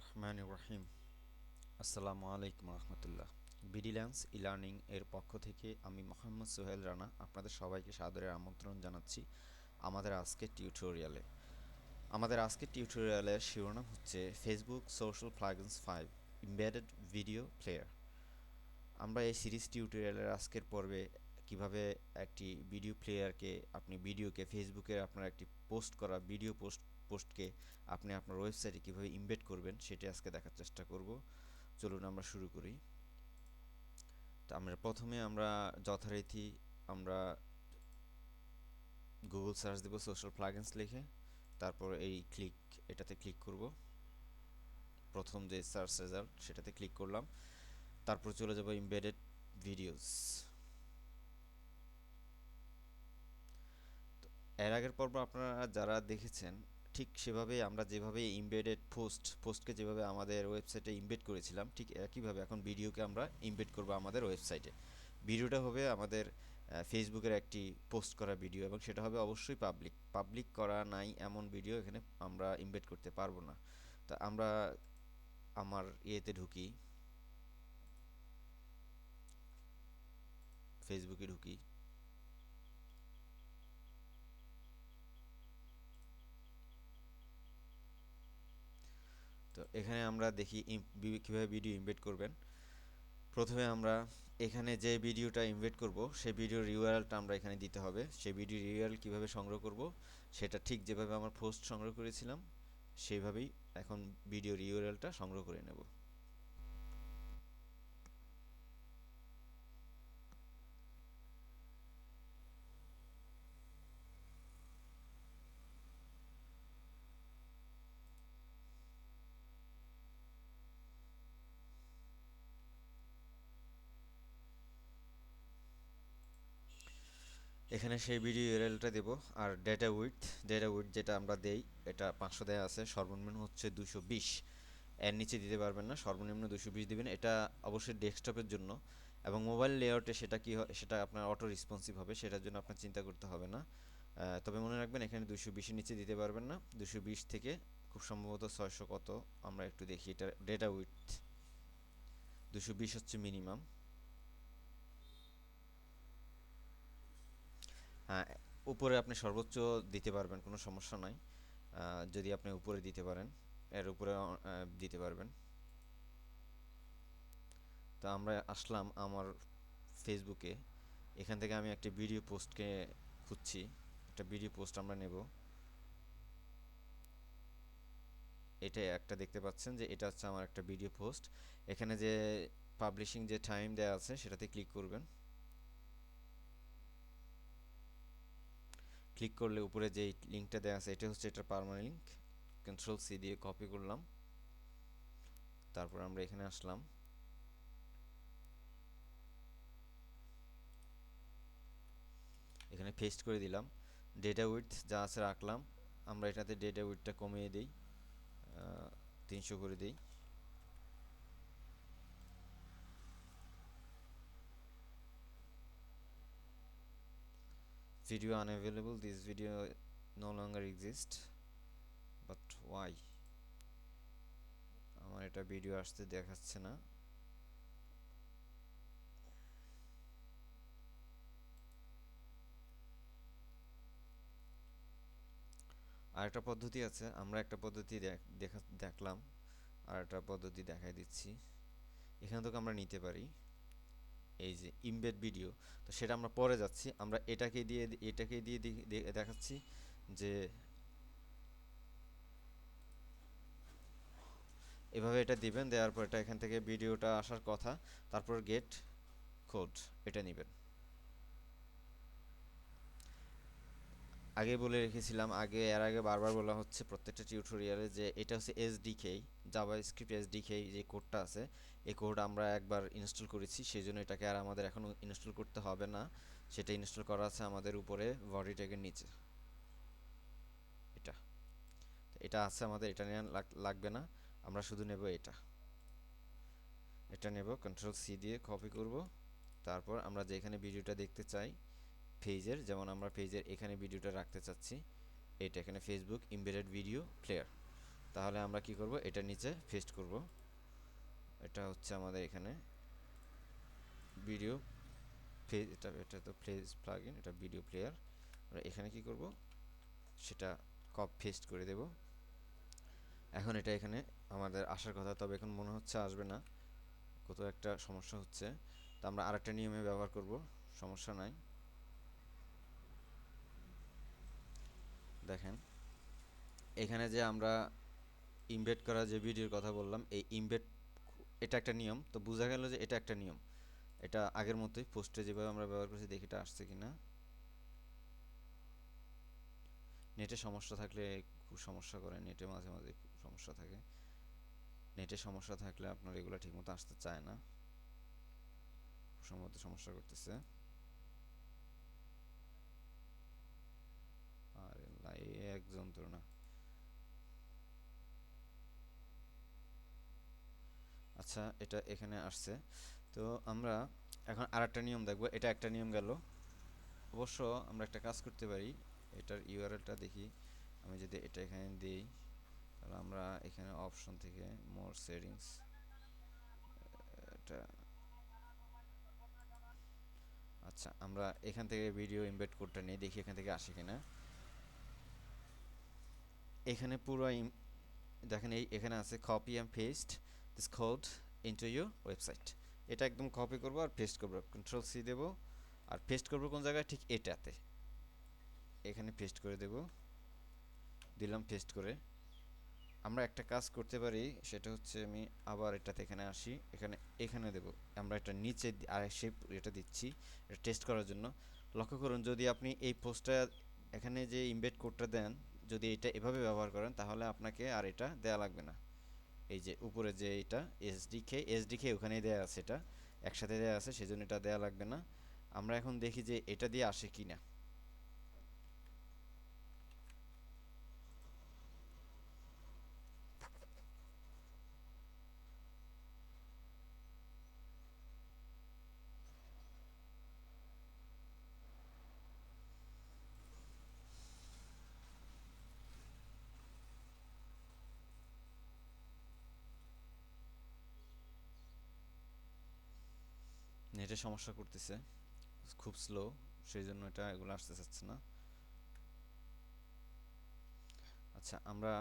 রহমানির রহিম। আসসালামু আলাইকুম রহমতুল্লাহ। বিডিল্যান্স ই লার্নিং এর পক্ষ থেকে আমি মোহাম্মদ সোহেল রানা আপনাদের সবাইকে সাদরের আমন্ত্রণ জানাচ্ছি আমাদের আজকের টিউটোরিয়ালের শিরোনাম হচ্ছে Facebook social plugins 5 embedded video player. আমরা এই সিরিজ টিউটোরিয়ালের আজকের পর্বে কিভাবে একটি ভিডিও প্লেয়ারকে আপনি ভিডিওকে ফেসবুকে আপনার একটি পোস্ট করা ভিডিও পোস্টকে আপনি আপনার ওয়েবসাইটে কিভাবে ইমবেড করবেন সেটি আজকে দেখার চেষ্টা করব। চলুন আমরা শুরু করি। তো প্রথমে আমরা যথারীতি আমরা গুগল সার্চ দেব সোশ্যাল প্লাগইনস লিখে, তারপর এটাতে ক্লিক করব। প্রথম যে সার্চ রেজাল্ট সেটাতে ক্লিক করলাম, তারপর চলে যাব এমবেডেড ভিডিওস। এর আগের পর্ব আপনারা যারা দেখেছেন ঠিক সেভাবেই আমরা যেভাবে এমবেডেড পোস্টকে যেভাবে আমাদের ওয়েবসাইটে ইমবেড করেছিলাম ঠিক একইভাবে এখন ভিডিওকে আমরা ইমবেড করব আমাদের ওয়েবসাইটে। ভিডিওটা হবে আমাদের ফেসবুকের একটি পোস্ট করা ভিডিও এবং সেটা হবে অবশ্যই পাবলিক করা নাই এমন ভিডিও এখানে আমরা ইমবেড করতে পারবো না। তা আমরা আমার ইয়েতে ঢুকি, ফেসবুকে ঢুকি। তো এখানে আমরা দেখি কিভাবে ভিডিও ইমবেড করবেন। প্রথমে আমরা এখানে যে ভিডিওটা ইনভেট করব সেই ভিডিওর ইউআরএলটা আমরা এখানে দিতে হবে। সেই ভিডিওর ইউআরএল কিভাবে সংগ্রহ করব সেটা ঠিক যেভাবে আমার পোস্ট সংগ্রহ করেছিলাম সেইভাবেই এখন ভিডিওর ইউআরএলটা সংগ্রহ করে নেব। এখানে সেই ভিডিও ইউআরএলটা দেব। আর ডেটা উইডথ যেটা আমরা দেই এটা 500 দেয়া আছে, সর্বনিম্ন হচ্ছে 220। এর নিচে দিতে পারবেন না, সর্বনিম্ন 220 দিবেন। এটা অবশ্যই ডেস্কটপের জন্য এবং মোবাইল লেআউটে সেটা কি হয় সেটা আপনার অটো রেসপন্সিভ হবে, সেটার জন্য আপনার চিন্তা করতে হবে না। তবে মনে রাখবেন এখানে 220-এর নিচে দিতে পারবেন না। 220 থেকে খুব সম্ভবত 600 কত আমরা একটু দেখি। এটা ডেটা উইডথ 220 হচ্ছে মিনিমাম। হ্যাঁ, উপরে আপনি সর্বোচ্চ দিতে পারবেন, কোনো সমস্যা নাই। যদি আপনি উপরে দিতে পারেন এর উপরে দিতে পারবেন। তো আমরা আসলাম আমার ফেসবুকে। এখান থেকে আমি একটা ভিডিও পোস্টকে খুঁজছি, একটা ভিডিও পোস্ট আমরা নেব। এটা একটা দেখতে পাচ্ছেন যে এটা হচ্ছে আমার একটা ভিডিও পোস্ট। এখানে যে পাবলিশিং যে টাইম দেওয়া আছে সেটাতে ক্লিক করবেন। ক্লিক করলে উপরে যে লিঙ্কটা দেওয়া আছে এটা হচ্ছে এটার পার্মানেন্ট লিঙ্ক। কন্ট্রোল-সি দিয়ে কপি করলাম, তারপর আমরা এখানে আসলাম। এখানে পেস্ট করে দিলাম। ডেটা উইডথ যা আছে রাখলাম। আমরা এটাতে ডেটা উইডথটা কমিয়ে দিই, 300 করে দিই। Video unavailable, this video no longer exists, but why? আমার এটা ভিডিও আসতে দেখাচ্ছে না। আরেকটা পদ্ধতি আছে, আমরা একটা পদ্ধতি দেখলাম, আর একটা পদ্ধতি দেখাই দিচ্ছি। এখান থেকে আমরা নিতে পারি এই যে ইমবেড ভিডিও। তো সেটা আমরা পরে যাচ্ছি, আমরা এটাকে দিয়ে দেখাচ্ছি যে এভাবে এটা দিবেন। দেওয়ার পর এটা এখান থেকে ভিডিওটা আসার কথা, তারপর গেট কোড এটা নেবেন। আগে বলে রেখেছিলাম, এর আগে বারবার বলা হচ্ছে প্রত্যেকটা টিউটোরিয়ালে যে এটা হচ্ছে এসডিকে, জাভাস্ক্রিপ্ট এসডিকে যে কোডটা আছে এই কোড আমরা একবার ইনস্টল করেছি, সেই জন্য এটাকে আর আমাদের এখন ইনস্টল করতে হবে না। সেটা ইনস্টল করা আছে আমাদের উপরে বডি ট্যাগের নিচে। এটা এটা আছে আমাদের, এটা নিয়ে লাগবে না। আমরা শুধু নেব এটা নেব, কন্ট্রোল-সি দিয়ে কপি করব। তারপর আমরা যেখানে ভিডিওটা দেখতে চাই পেজের, যেমন আমরা পেজের এখানে ভিডিওটা রাখতে চাচ্ছি, এটা এখানে ফেসবুক এমবেডেড ভিডিও প্লেয়ার। তাহলে আমরা কি করব, এটা নিচে পেস্ট করব। এটা হচ্ছে আমাদের এখানে ভিডিও এটা তো প্লেস প্লাগইন, এটা ভিডিও প্লেয়ার। আমরা এখানে কি করব, সেটা পেস্ট করে দেব। এখন এটা এখানে আমাদের আসার কথা, তবে এখন মনে হচ্ছে আসবে না, কোথাও একটা সমস্যা হচ্ছে। তো আমরা আরেকটা নিয়মে ব্যবহার করব, সমস্যা নাই। দেখেন এখানে যে আমরা ইমবেড করা যে ভিডিওর কথা বললাম, এই ইমবেড এটা একটা নিয়ম, তো বোঝা গেল যে এটা একটা নিয়ম। এটা আগের মতোই পোস্টে যেভাবে আমরা ব্যবহার করছি, দেখি এটা আসছে কিনা। নেটে সমস্যা থাকলে খুব সমস্যা করে, নেটে মাঝে মাঝে খুব সমস্যা থাকে। নেটে সমস্যা থাকলে আপনার এগুলো ঠিকমতো আসতে চায় না, সম্ভবত সমস্যা করতেছে। আর এক যন্ত্রণা। আচ্ছা, এটা এখানে আসছে। তো আমরা এখন আরেকটা নিয়ম দেখব, এটা একটা নিয়ম গেল। অবশ্য আমরা একটা কাজ করতে পারি, এটার ইউআরএলটা দেখি। আমি যদি এটা এখানে দিই, তাহলে আমরা এখানে অপশন থেকে মোর সেটিংস, এটা আচ্ছা আমরা এখান থেকে ভিডিও এমবেড কোডটা নিয়ে দেখি এখান থেকে আসে কিনা। এখানে পুরো দেখেন এই এখানে আছে copy and paste this code into your website. এটা একদম কপি করব আর পেস্ট করব, কন্ট্রোল সি দেব। আর পেস্ট করব কোন জায়গায়, ঠিক এটাতে, এখানে পেস্ট করে দেব। দিলাম পেস্ট করে। আমরা একটা কাজ করতে পারি, সেটা হচ্ছে আমি আবার এটাতে এখানে আসি, এখানে এখানে দেব। আমরা এটা নিচে আর শেপ এটা দিচ্ছি, এটা টেস্ট করার জন্য। লক্ষ্য করুন, যদি আপনি এই পোস্টটা এখানে যে ইমবেড কোডটা দেন, যদি এটা এভাবে ব্যবহার করেন, তাহলে আপনাকে আর এটা দেয়া লাগবে না। এই যে উপরে যে এটা এসডিকে ওখানেই দেয়া আছে, এটা একসাথে দেয়া আছে, সেজন্য এটা দেয়া লাগবে না। আমরা এখন দেখি যে এটা দিয়ে আসে কিনা। নেটে সমস্যা করতেছে, খুব স্লো, সেই জন্য এটা এগুলো আসতে চাচ্ছে না। আচ্ছা, আমরা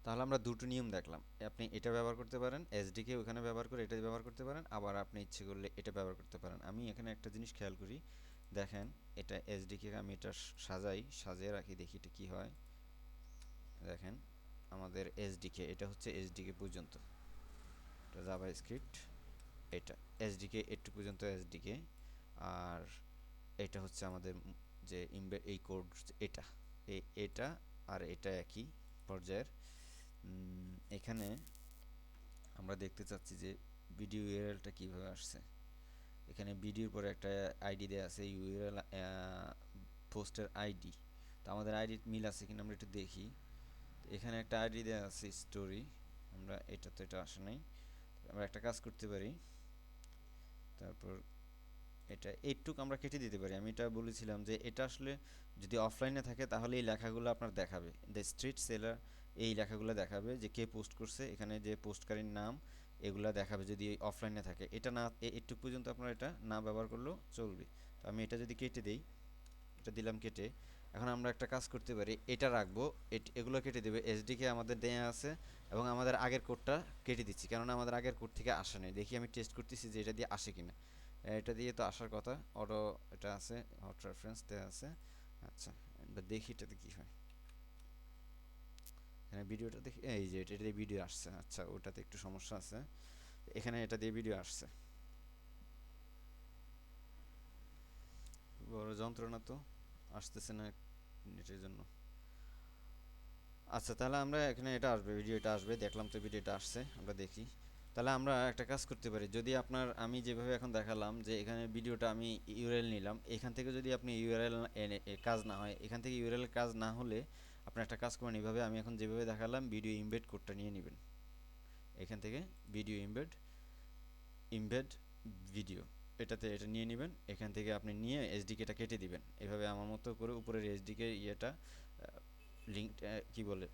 তাহলে আমরা দুটো নিয়ম দেখলাম। আপনি এটা ব্যবহার করতে পারেন, এসডিকে ওখানে ব্যবহার করে এটা ব্যবহার করতে পারেন, আবার আপনি ইচ্ছে করলে এটা ব্যবহার করতে পারেন। আমি এখানে একটা জিনিস খেয়াল করি, দেখেন এটা এসডিকে আমি এটা সাজিয়ে রাখি, দেখি এটা কি হয়। দেখেন আমাদের এসডিকে, এটা হচ্ছে এসডিকে পর্যন্ত, এটা জাভা স্ক্রিপ্ট, এটা এসডিকে একটু পর্যন্ত এসডিকে। আর এটা হচ্ছে আমাদের যে এই কোড, এটা এটা আর এটা একই পর্যায়ের। এখানে আমরা দেখতে চাচ্ছি যে ভিডিও ইউআরএলটা কিভাবে আসছে। এখানে ভিডিওর পরে একটা আইডি দেওয়া আছে, ইউআরএল পোস্টের আইডি। তো আমাদের আইডি মিল আছে কিনা আমরা একটু দেখি। এখানে একটা আইডি দেওয়া আছে স্টোরি, আমরা এটা তো এটা আসে নাই। আমরা একটা কাজ করতে পারি, তারপর এটা এইটুক আমরা কেটে দিতে পারি। আমি এটা বলেছিলাম যে এটা আসলে যদি অফলাইনে থাকে তাহলে এই লেখাগুলো আপনার দেখাবে, দ্য স্ট্রিট সেলার, এই লেখাগুলো দেখাবে যে কে পোস্ট করছে, এখানে যে পোস্টকারীর নাম, এগুলা দেখাবে যদি অফলাইনে থাকে। এটা না, এইটুক পর্যন্ত আপনার এটা না ব্যবহার করলেও চলবে। তো আমি এটা যদি কেটে দিই, এটা দিলাম কেটে। এখন আমরা একটা কাজ করতে পারি, এটা রাখবো, এগুলো কেটে দেবে। এসডিকে আমাদের দেয়া আছে এবং আমাদের আগের কোডটা কেটে দিচ্ছি, কেননা আমাদের আগের কোড থেকে আসে নাই। দেখি আমি টেস্ট করতেছি যে এটা দিয়ে আসে কিনা। এটা দিয়ে তো আসার কথা, অটো এটা আছে, হট রেফারেন্স দেওয়া আছে। আচ্ছা, এবার দেখি এটাতে কি হয়। এখানে ভিডিওটা দেখি, এই যে এটা দিয়ে ভিডিও আসছে। আচ্ছা, ওটাতে একটু সমস্যা আছে, এখানে এটা দিয়ে ভিডিও আসছে। বড় যন্ত্রণা তো, আসতেছে না নেটের জন্য। আচ্ছা, তাহলে আমরা এখানে এটা আসবে, ভিডিওটা আসবে, দেখলাম তো ভিডিওটা আসছে, আমরা দেখি। তাহলে আমরা একটা কাজ করতে পারি, যদি আপনার আমি যেভাবে এখন দেখালাম যে এখানে ভিডিওটা আমি ইউআরএল নিলাম, এখান থেকে যদি আপনি ইউআরএল কাজ না হয়, এখান থেকে ইউআরএল কাজ না হলে আপনি একটা কাজ করেন এইভাবে, আমি এখন যেভাবে দেখালাম ভিডিও ইমবেড কোডটা নিয়ে নেবেন। এখান থেকে ভিডিও ইমবেড ভিডিও, এটাতে এটা নিয়ে নেবেন, এখান থেকে আপনি নিয়ে এসডিকেটা কেটে দিবেন এভাবে আমার মতো করে উপরের এসডিকে ইয়েটা লিঙ্ক কি বলে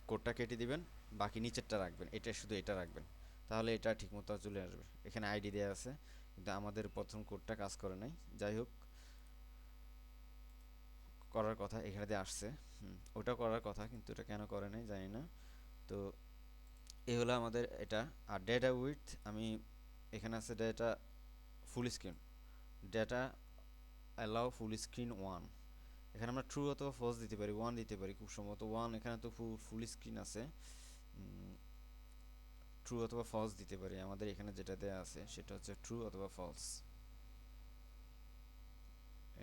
কোডটা কেটে দিবেন, বাকি নিচেরটা রাখবেন, এটা শুধু এটা রাখবেন, তাহলে এটা ঠিকমতো চলে আসবে। এখানে আইডি দেওয়া আছে কিন্তু আমাদের প্রথম কোডটা কাজ করে নাই, যাই হোক করার কথা এখানে দিয়ে আসছে। ওটা করার কথা কিন্তু এটা কেন করে নাই জানি না। তো এই হলো আমাদের এটা। আর ডেটা উইথ আমি এখানে আছে data full screen, data allow full screen one, এখানে আমরা ট্রু অথবা ফলস দিতে পারি, ওয়ান দিতে পারি খুব সম্ভবত ওয়ান, এখানে তো ফুল স্ক্রিন আছে, ট্রু অথবা ফলস দিতে পারি। আমাদের এখানে যেটা দেয়া আছে সেটা হচ্ছে ট্রু অথবা ফলস।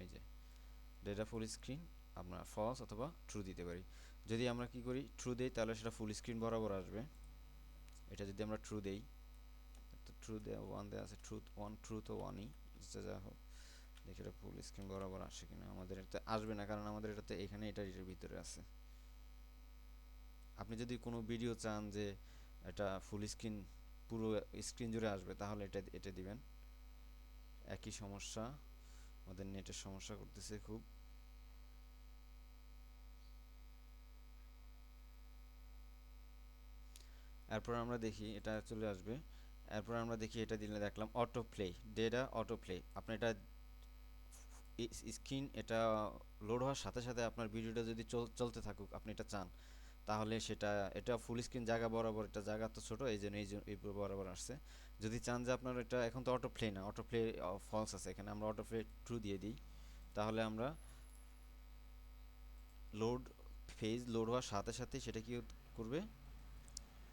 এই যে ডেটা ফুল স্ক্রিন আমরা ফলস অথবা ট্রু দিতে পারি। যদি আমরা কি করি ট্রু দেই তাহলে সেটা ফুল স্ক্রিন বরাবর আসবে। এটা যদি আমরা ট্রু দেই, তো ট্রু দেয়া ওয়ান দেয়া আছে, ট্রুথ ওয়ান, ট্রু তো ওয়ানই, যা হোক দেখি এটা ফুল স্ক্রিন বরাবর আসে কিনা। আমাদের এটা আসবে না কারণ আমাদের এটাতে এখানে এটার ভিতরে আছে। আপনি যদি কোনো ভিডিও চান যে এটা ফুল স্ক্রিন পুরো স্ক্রিন জুড়ে আসবে তাহলে এটা এটা দিবেন। একই সমস্যা, আমাদের নেটের সমস্যা করতেছে খুব। এরপর আমরা দেখি এটা চলে আসবে। এরপর আমরা দেখি এটা দিলে দেখলাম auto play, data auto play. আপনি এটা স্ক্রিন এটা লোড হওয়ার সাথে সাথে আপনার ভিডিওটা যদি চলতে থাকুক আপনি এটা চান, তাহলে সেটা এটা ফুল স্ক্রিন জায়গা বরাবর, এটা জায়গা তো ছোট এই জন্য এই বরাবর আসছে। যদি চান যে আপনার এটা এখন তো অটো প্লে না, অটো প্লে ফলস আছে, এখানে আমরা অটো প্লে ট্রু দিয়ে দিই, তাহলে আমরা লোড ফেজ লোড হওয়ার সাথে সাথে সেটা কি করবে,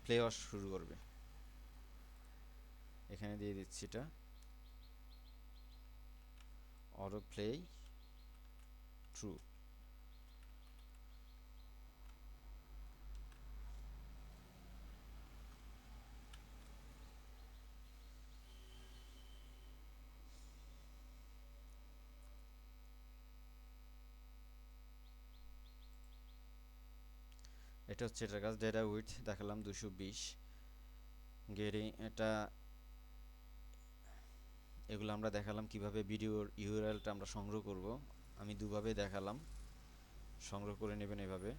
প্লে হওয়া শুরু করবে। এখানে দিয়ে দিচ্ছি এটা অটো প্লে ট্রু। এটা হচ্ছে এটার কাজ। ডেটা উইথ দেখালাম 220 গেরি এটা, এগুলো আমরা দেখালাম কিভাবে ভিডিওর ইউআরএলটা আমরা সংগ্রহ করব। আমি দুভাবে দেখালাম, সংগ্রহ করে নেবেন এভাবে।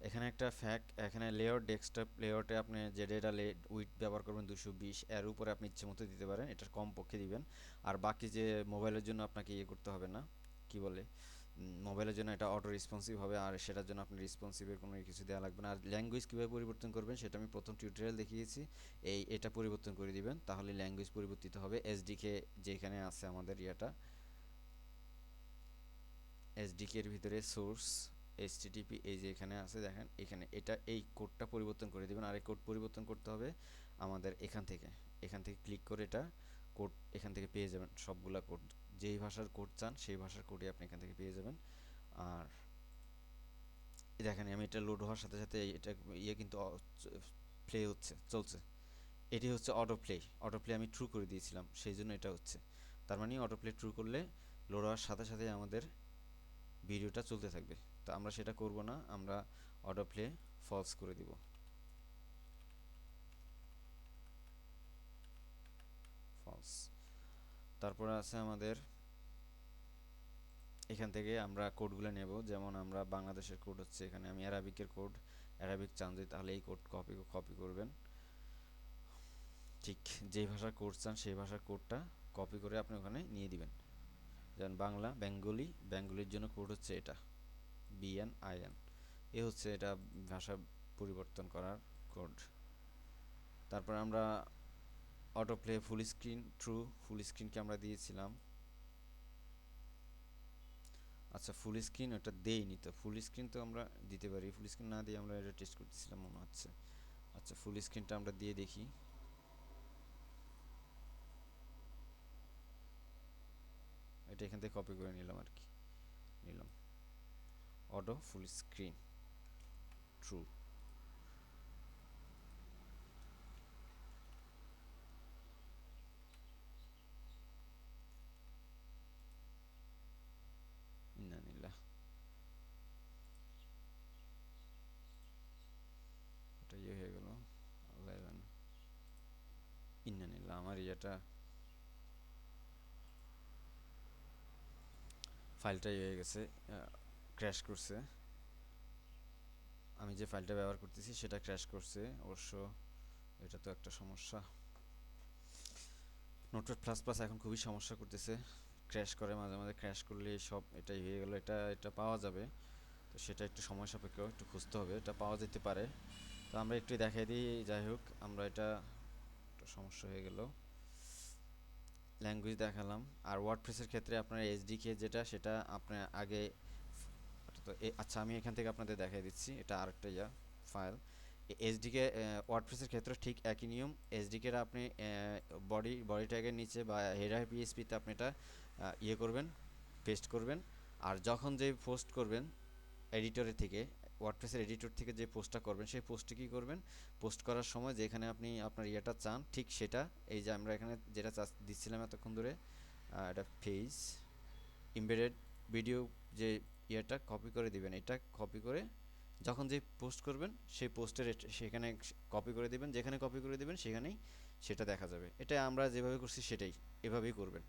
এখানে একটা ফ্যাক্ট, এখানে লেআউট ডেস্কটপ লেআউটে আপনি যে ডেটা উইথ ব্যবহার করবেন 220, এর উপরে আপনি ইচ্ছে মতো দিতে পারেন, এটার কম পক্ষে দিবেন। আর বাকি যে মোবাইলের জন্য আপনাকে ইয়ে করতে হবে না, কি বলে মোবাইলের জন্য এটা অটো রেসপন্সিভ হবে, আর সেটার জন্য আপনি রেসপন্সিভের কোনো কিছু দেওয়া লাগবে না। আর ল্যাঙ্গুয়েজ কীভাবে পরিবর্তন করবেন সেটা আমি প্রথম টিউটোরিয়াল দেখিয়েছি। এটা পরিবর্তন করে দিবেন তাহলে ল্যাঙ্গুয়েজ পরিবর্তিত হবে। এসডিকে যেখানে আছে আমাদের ইয়েটা, এসডিকে এর ভিতরে সোর্স এইচটিটিপি এই যে এখানে আছে দেখেন, এখানে এটা এই কোডটা পরিবর্তন করে দিবেন। আর এই কোড পরিবর্তন করতে হবে আমাদের এখান থেকে ক্লিক করে এটা কোড এখান থেকে পেয়ে যাবেন, সবগুলা কোড যেই ভাষার কোড চান সেই ভাষার কোডই আপনি এখান থেকে পেয়ে যাবেন। আর দেখেন আমি এটা লোড হওয়ার সাথে সাথে এটা ইয়ে কিন্তু প্লে হচ্ছে, চলছে। এটি হচ্ছে অটো প্লে। অটো প্লে আমি ট্রু করে দিয়েছিলাম সেই জন্য এটা হচ্ছে। তার মানে অটো প্লে ট্রু করলে লোড হওয়ার সাথে সাথে আমাদের ভিডিওটা চলতে থাকবে। তো আমরা সেটা করব না, আমরা অটো প্লে ফলস করে দিব, ফলস। তারপরে আছে আমাদের এখান থেকে আমরা কোডগুলো নেব, যেমন আমরা বাংলাদেশের কোড হচ্ছে, এখানে আমি অ্যারাবিকের কোড, অ্যারাবিক চান যদি তাহলে এই কোড কপি করবেন। ঠিক যেই ভাষার কোড চান সেই ভাষার কোডটা কপি করে আপনি ওখানে নিয়ে দিবেন। যেমন বাংলা, বেঙ্গলি, বেঙ্গলির জন্য কোড হচ্ছে এটা BNIN, এ হচ্ছে এটা ভাষা পরিবর্তন করার কোড। তারপর আমরা auto play full screen true, full স্ক্রিনকে আমরা দিয়েছিলাম। আচ্ছা ফুল স্ক্রিন ওটা দেইনি, তো ফুল স্ক্রিন তো আমরা দিতে পারি, ফুল স্ক্রিন না দিয়ে আমরা এটা টেস্ট করতেছিলাম মনে হচ্ছে। আচ্ছা ফুল স্ক্রিনটা আমরা দিয়ে দেখি। এটা এখান থেকে কপি করে নিলাম আর কি, নিলাম অটো ফুল স্ক্রিন ট্রু। না নিলা ইন্নানিল্লাহ, আমার ইয়েটা ফাইলটাই হয়ে গেছে, ক্র্যাশ করছে। আমি যে ফাইলটা ব্যবহার করতেছি সেটা ক্র্যাশ করছে অবশ্য। এটা তো একটা সমস্যা। নোটপ্যাড প্লাস প্লাস এখন খুবই সমস্যা করতেছে, ক্র্যাশ করে মাঝে মাঝে। ক্র্যাশ করলে সব এটাই হয়ে গেল। এটা এটা পাওয়া যাবে, তো সেটা একটু সময় সাপেক্ষ, একটু খুঁজতে হবে। এটা পাওয়া যেতে পারে, তো আমরা একটু দেখাই দিই। যাই হোক, আমরা এটা একটা সমস্যা হয়ে গেল। ল্যাঙ্গুয়েজ দেখালাম। আর ওয়ার্ডপ্রেসের ক্ষেত্রে আপনার এসডিকে যেটা, সেটা আপনার আগে তো আচ্ছা, আমি এখান থেকে আপনাদের দেখাই দিচ্ছি। এটা আরেকটা ফাইল। এসডিকে ওয়ার্ডপ্রেসের ক্ষেত্রে ঠিক একই নিয়ম। এসডিকের আপনি বডি ট্যাগের নিচে বা হেডার পিএসপিতে আপনি এটা করবেন, পেস্ট করবেন। আর যখন যে পোস্ট করবেন এডিটরের থেকে, ওয়ার্ডপ্রেসের এডিটর থেকে যে পোস্টটা করবেন, সেই পোস্টে কী করবেন, পোস্ট করার সময় যেখানে আপনি আপনার চান ঠিক সেটা, এই যে আমরা এখানে যেটা দিচ্ছিলাম এতক্ষণ ধরে, এটা পেজ এমবেডেড ভিডিও, যে কপি করে দিবেন। এটা কপি করে যখন যে পোস্ট করবেন সেই পোস্টের সেখানে কপি করে দিবেন। যেখানে কপি করে দিবেন সেখানেই সেটা দেখা যাবে। এটা আমরা যেভাবে করছি সেটাই এভাবেই করবেন।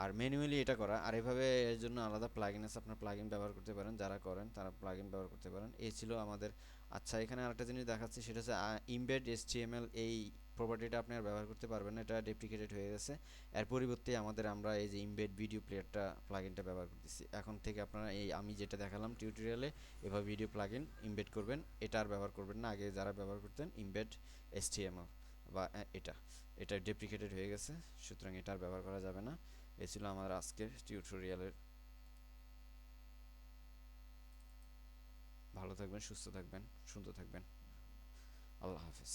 আর ম্যানুয়ালি এটা করা, আর এভাবে এর জন্য আলাদা প্লাগইন আছে। আপনার প্লাগইন ব্যবহার করতে পারেন, যারা করেন তারা প্লাগইন ব্যবহার করতে পারেন। এই ছিল আমাদের। আচ্ছা, এখানে আরেকটা জিনিস দেখাচ্ছি, সেটা হচ্ছে ইমবেড এইচটিএমএল। এই প্রপার্টিটা আপনি আর ব্যবহার করতে পারবেন না, এটা ডেপ্রিকেটেড হয়ে গেছে। এর পরিবর্তে আমরা এই যে ইমবেড ভিডিও প্লেয়ারটা প্লাগইনটা ব্যবহার করতেছি। এখন থেকে আপনারা এই আমি যেটা দেখালাম টিউটোরিয়ালে, এভাবে ভিডিও প্লাগইন ইমবেড করবেন। এটা আর ব্যবহার করবেন না। আগে যারা ব্যবহার করতেন ইমবেড এইচটিএমএল বা এটা, এটা ডেপ্রিকেটেড হয়ে গেছে, সুতরাং এটা আর ব্যবহার করা যাবে না। এই ছিল আমার আজকের টিউটোরিয়ালের। ভালো থাকবেন, সুস্থ থাকবেন, সুন্দর থাকবেন। আল্লাহ হাফেজ।